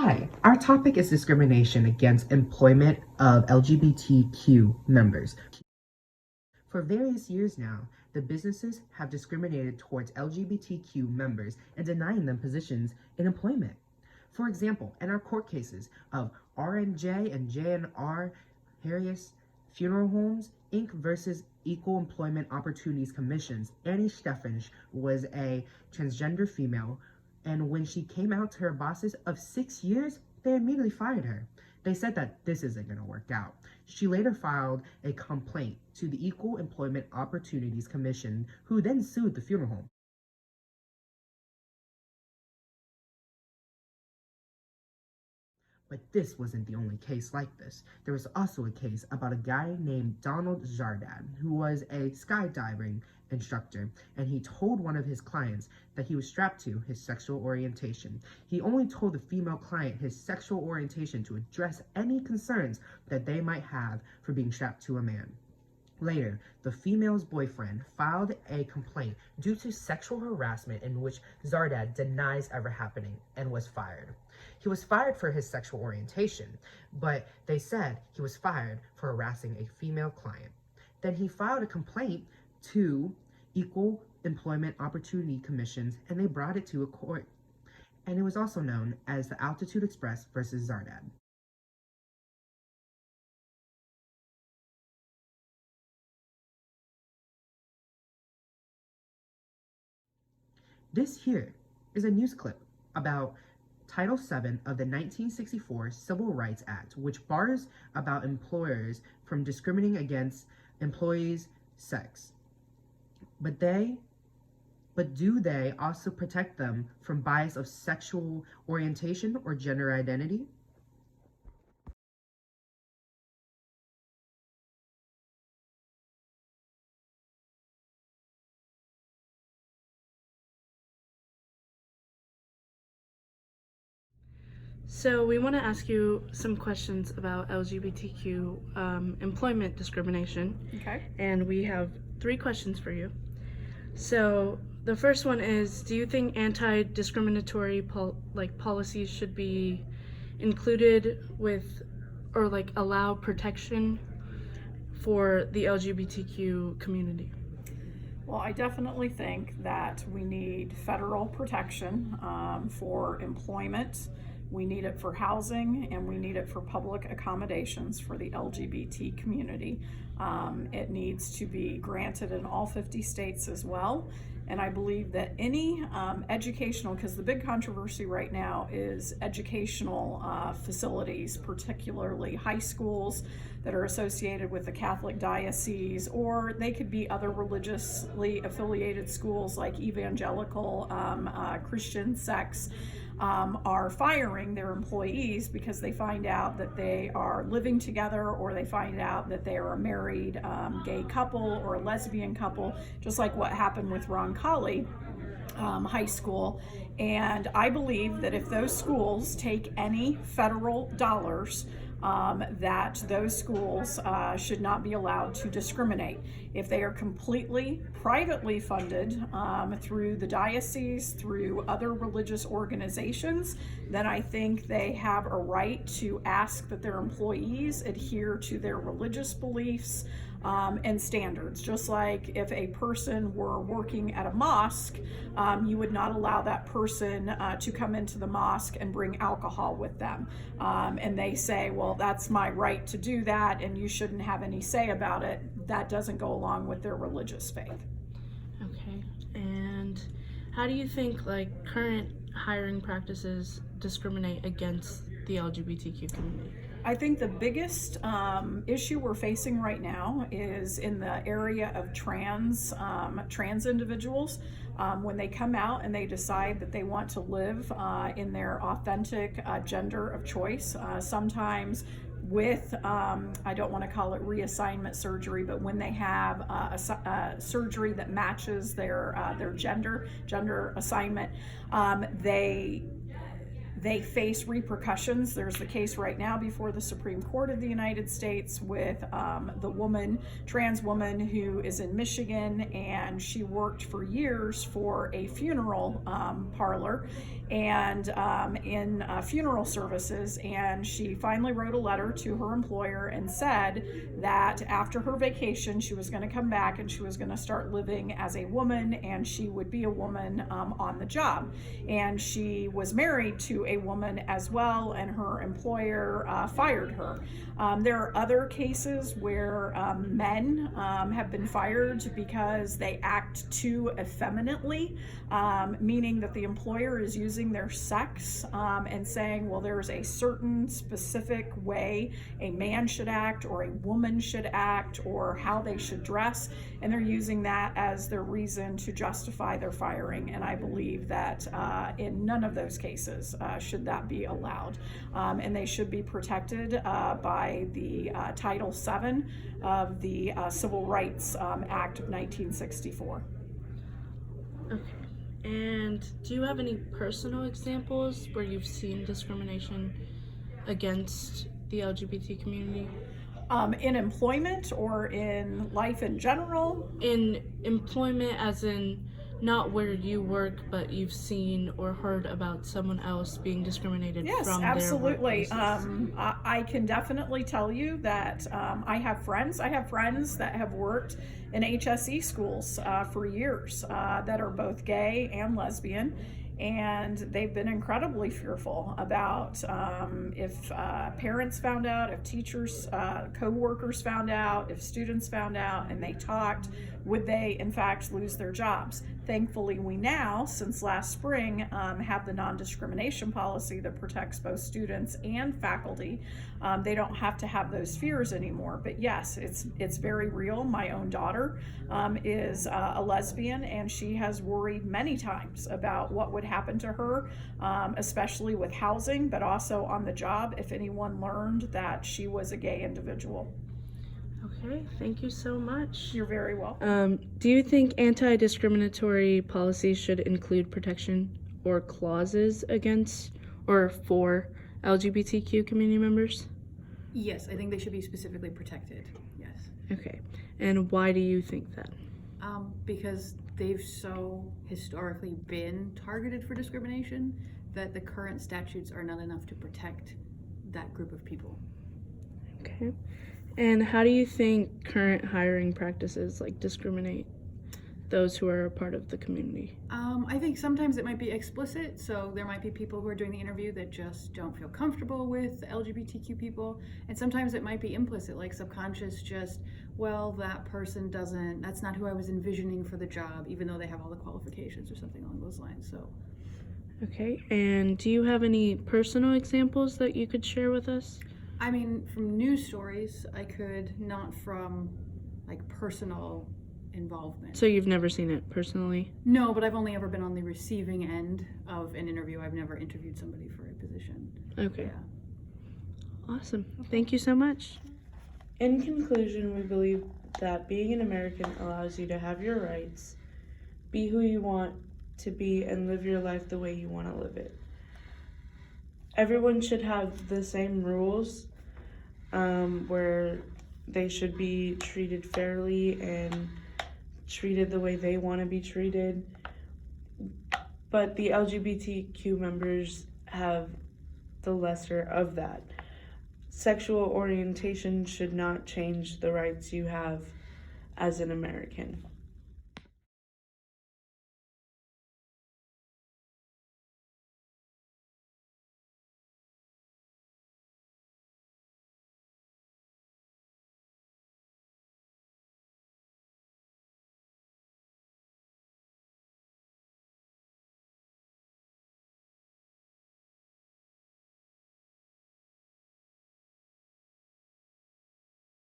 Hi, our topic is discrimination against employment of LGBTQ members. For various years now, the businesses have discriminated towards LGBTQ members and denying them positions in employment. For example, in our court cases of RNJ and JNR Harris Funeral Homes, Inc. versus Equal Employment Opportunities Commissions, Annie Steffens was a transgender female, and when she came out to her bosses of 6 years, they immediately fired her. They said that this isn't going to work out. She later filed a complaint to the Equal Employment Opportunities Commission, who then sued the funeral home. But this wasn't the only case like this. There was also a case about a guy named Donald Zardad, who was a skydiving instructor, and he told one of his clients that he was strapped to his sexual orientation. He only told the female client his sexual orientation to address any concerns that they might have for being strapped to a man. Later, the female's boyfriend filed a complaint due to sexual harassment in which Zardad denies ever happening and was fired. He was fired for his sexual orientation, but they said he was fired for harassing a female client. Then he filed a complaint to Equal Employment Opportunity Commissions, and they brought it to a court. And it was also known as the Altitude Express versus Zardad. This here is a news clip about Title VII of the 1964 Civil Rights Act, which bars about employers from discriminating against employees' sex. But do they also protect them from bias of sexual orientation or gender identity? So we want to ask you some questions about LGBTQ employment discrimination. Okay. And we have 3 questions for you. So the first one is, do you think anti-discriminatory policies should be included with or allow protection for the LGBTQ community? Well, I definitely think that we need federal protection for employment. We need it for housing, and we need it for public accommodations for the LGBT community. It needs to be granted in all 50 states as well. And I believe that any educational, because the big controversy right now is educational facilities, particularly high schools that are associated with the Catholic diocese, or they could be other religiously affiliated schools like evangelical, Christian sects, are firing their employees because they find out that they are living together, or they find out that they are a married gay couple or a lesbian couple, just like what happened with Roncalli High School. And I believe that if those schools take any federal dollars, that those schools should not be allowed to discriminate. If they are completely privately funded through the diocese, through other religious organizations, then I think they have a right to ask that their employees adhere to their religious beliefs and standards. Just like if a person were working at a mosque, you would not allow that person to come into the mosque and bring alcohol with them. And they say, well, that's my right to do that, and you shouldn't have any say about it. That doesn't go along with their religious faith. Okay. And how do you think current hiring practices discriminate against the LGBTQ community? I think the biggest issue we're facing right now is in the area of trans individuals. When they come out and they decide that they want to live in their authentic gender of choice, sometimes with, I don't want to call it reassignment surgery, but when they have a surgery that matches their gender assignment, they face repercussions. There's the case right now before the Supreme Court of the United States with the trans woman who is in Michigan, and she worked for years for a funeral parlor and in funeral services, and she finally wrote a letter to her employer and said that after her vacation she was going to come back and she was going to start living as a woman, and she would be a woman on the job. And she was married to a woman as well, and her employer fired her. There are other cases where men have been fired because they act too effeminately, meaning that the employer is using their sex and saying, well, there's a certain specific way a man should act or a woman should act or how they should dress, and they're using that as their reason to justify their firing. And I believe that in none of those cases should that be allowed, and they should be protected by the Title VII of the Civil Rights Act of 1964. Okay. And do you have any personal examples where you've seen discrimination against the LGBT community? In employment or in life in general? In employment, as in not where you work, but you've seen or heard about someone else being discriminated Yes, from absolutely. their workplaces. I can definitely tell you that I have friends that have worked in HSE schools for years that are both gay and lesbian, and they've been incredibly fearful about if parents found out, if teachers, co-workers found out, if students found out and they talked, would they in fact lose their jobs? Thankfully, we now, since last spring, have the non-discrimination policy that protects both students and faculty. They don't have to have those fears anymore. But yes, it's very real. My own daughter is a lesbian, and she has worried many times about what would happen to her, especially with housing, but also on the job if anyone learned that she was a gay individual. Okay, thank you so much. You're very welcome. Do you think anti-discriminatory policies should include protection or clauses against or for LGBTQ community members? Yes, I think they should be specifically protected. Yes. Okay, and why do you think that? Because they've so historically been targeted for discrimination that the current statutes are not enough to protect that group of people. Okay. And how do you think current hiring practices discriminate those who are a part of the community? I think sometimes it might be explicit, so there might be people who are doing the interview that just don't feel comfortable with LGBTQ people, and sometimes it might be implicit, like subconscious, just, well, that person that's not who I was envisioning for the job, even though they have all the qualifications or something along those lines. So. Okay, and do you have any personal examples that you could share with us? I mean, from news stories, I could, not from personal involvement. So you've never seen it personally? No, but I've only ever been on the receiving end of an interview. I've never interviewed somebody for a position. Okay. Yeah. Awesome. Thank you so much. In conclusion, we believe that being an American allows you to have your rights, be who you want to be, and live your life the way you want to live it. Everyone should have the same rules, where they should be treated fairly and treated the way they want to be treated. But the LGBTQ members have the lesser of that. Sexual orientation should not change the rights you have as an American.